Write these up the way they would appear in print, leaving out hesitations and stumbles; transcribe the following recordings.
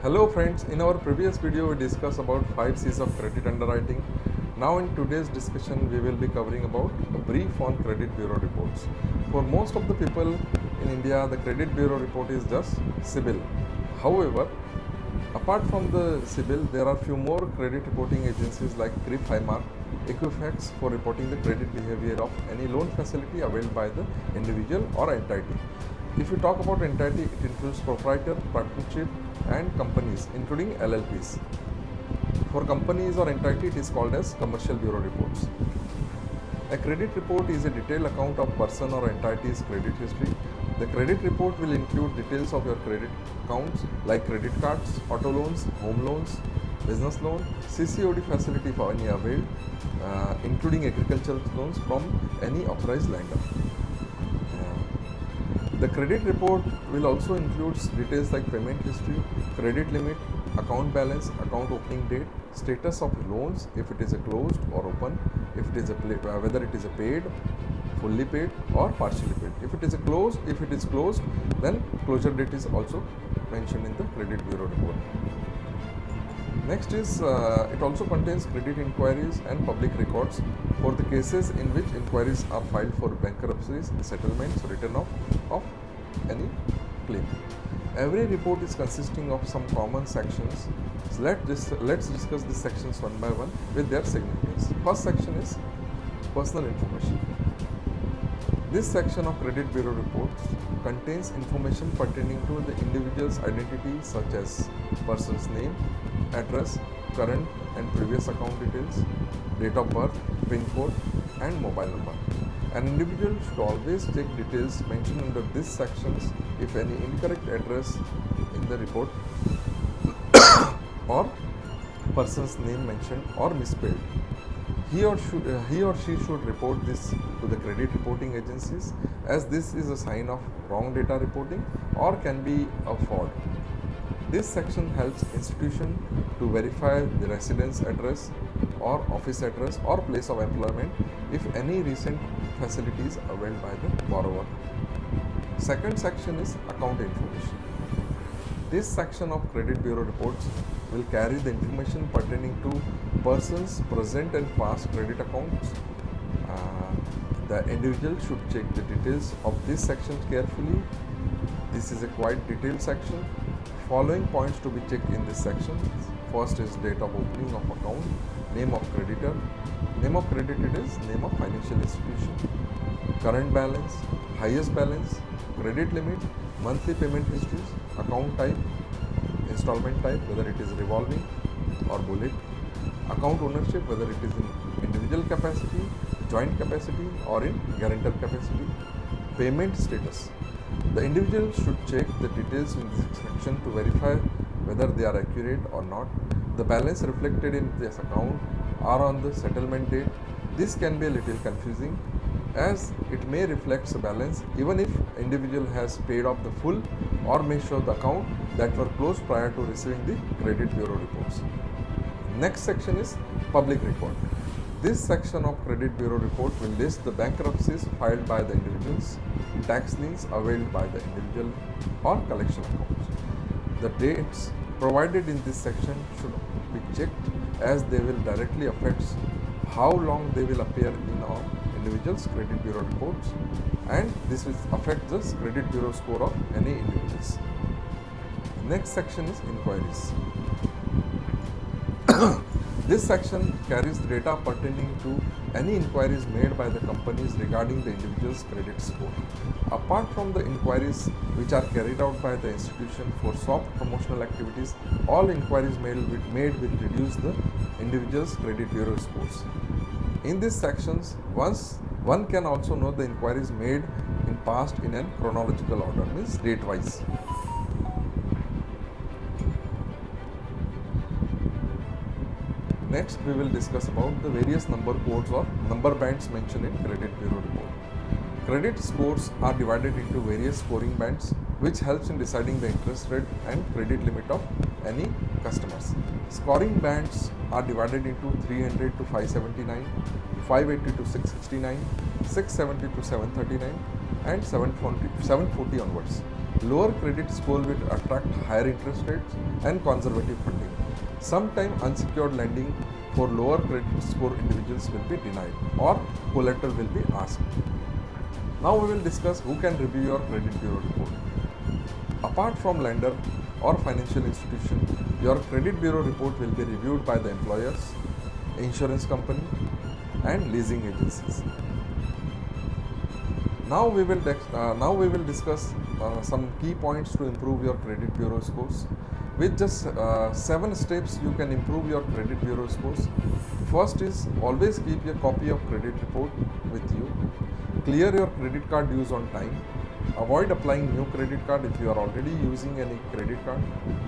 Hello friends, in our previous video we discussed about 5 C's of credit underwriting. Now in today's discussion we will be covering about a brief on credit bureau reports. For most of the people in India, the credit bureau report is just CIBIL. However, apart from the CIBIL, there are few more credit reporting agencies like Highmark, Equifax for reporting the credit behavior of any loan facility availed by the individual or entity. If you talk about entity, it includes proprietor, partnership and companies including LLPs. For companies or entity, it is called as commercial bureau reports. A credit report is a detailed account of person or entity's credit history. The credit report will include details of your credit accounts like credit cards, auto loans, home loans, business loan, CCOD facility for any availed, including agricultural loans from any authorized lender. The credit report will also include details like payment history, credit limit, account balance, account opening date, status of loans if it is a closed or open, if it is a whether it is a paid, fully paid or partially paid. If it is closed, then closure date is also mentioned in the credit bureau report. Next is it also contains credit inquiries and public records for the cases in which inquiries are filed for bankruptcies, settlements, return of any claim. Every report is consisting of some common sections. So let's discuss these sections one by one with their significance. First section is personal information. This section of credit bureau reports contains information pertaining to the individual's identity such as person's name, address, current and previous account details, date of birth, PIN code and mobile number. An individual should always check details mentioned under these sections if any incorrect address in the report or person's name mentioned or misspelled. He or she should report this to the credit reporting agencies, as this is a sign of wrong data reporting or can be a fraud. This section helps institution to verify the residence address or office address or place of employment if any recent facilities availed by the borrower. Second section is account information. This section of credit bureau reports will carry the information pertaining to persons' present and past credit accounts. The individual should check the details of this section carefully. This is a quite detailed section. Following points to be checked in this section. First is date of opening of account, name of creditor, name of credited is name of financial institution, current balance, highest balance, credit limit, monthly payment histories, account type, installment type, whether it is revolving or bullet, account ownership, whether it is in individual capacity, joint capacity or in guarantor capacity, payment status. The individual should check the details in this section to verify whether they are accurate or not. The balance reflected in this account are on the settlement date. This can be a little confusing as it may reflect the balance even if individual has paid off the full or may show the account that were closed prior to receiving the credit bureau reports. Next section is public record. This section of credit bureau report will list the bankruptcies filed by the individuals, tax liens availed by the individual or collection accounts. The dates provided in this section should be checked as they will directly affect how long they will appear in our individual's credit bureau reports, and this will affect the credit bureau score of any individuals. Next section is inquiries. This section carries data pertaining to any inquiries made by the companies regarding the individual's credit score. Apart from the inquiries which are carried out by the institution for soft promotional activities, all inquiries made will reduce the individual's credit bureau scores. In these sections, one can also know the inquiries made in past in a chronological order, means date-wise. Next, we will discuss about the various number codes or number bands mentioned in credit bureau report. Credit scores are divided into various scoring bands which helps in deciding the interest rate and credit limit of any customers. Scoring bands are divided into 300 to 579, 580 to 669, 670 to 739 and 740 onwards. Lower credit score will attract higher interest rates and conservative funding. Sometimes unsecured lending for lower credit score individuals will be denied or collateral will be asked. Now we will discuss who can review your credit bureau report. Apart from lender or financial institution, your credit bureau report will be reviewed by the employers, insurance company and leasing agencies. Now we will discuss some key points to improve your credit bureau scores. With just 7 steps you can improve your credit bureau scores. First is always keep a copy of credit report with you. Clear your credit card dues on time. Avoid applying new credit card if you are already using any credit card.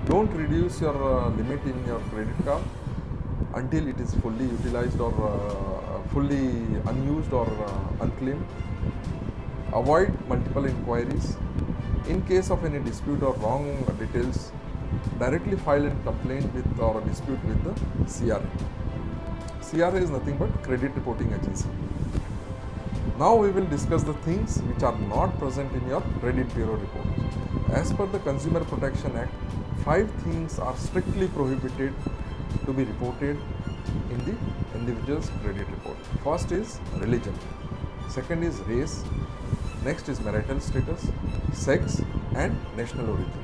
Don't reduce your limit in your credit card until it is fully utilized or fully unused or unclaimed. Avoid multiple inquiries. In case of any dispute or wrong details, directly file a complaint with or a dispute with the CRA. CRA is nothing but credit reporting agency. Now we will discuss the things which are not present in your credit bureau report. As per the Consumer Protection Act, 5 things are strictly prohibited to be reported in the individual's credit report. First is religion. Second is race. Next is marital status, sex and national origin.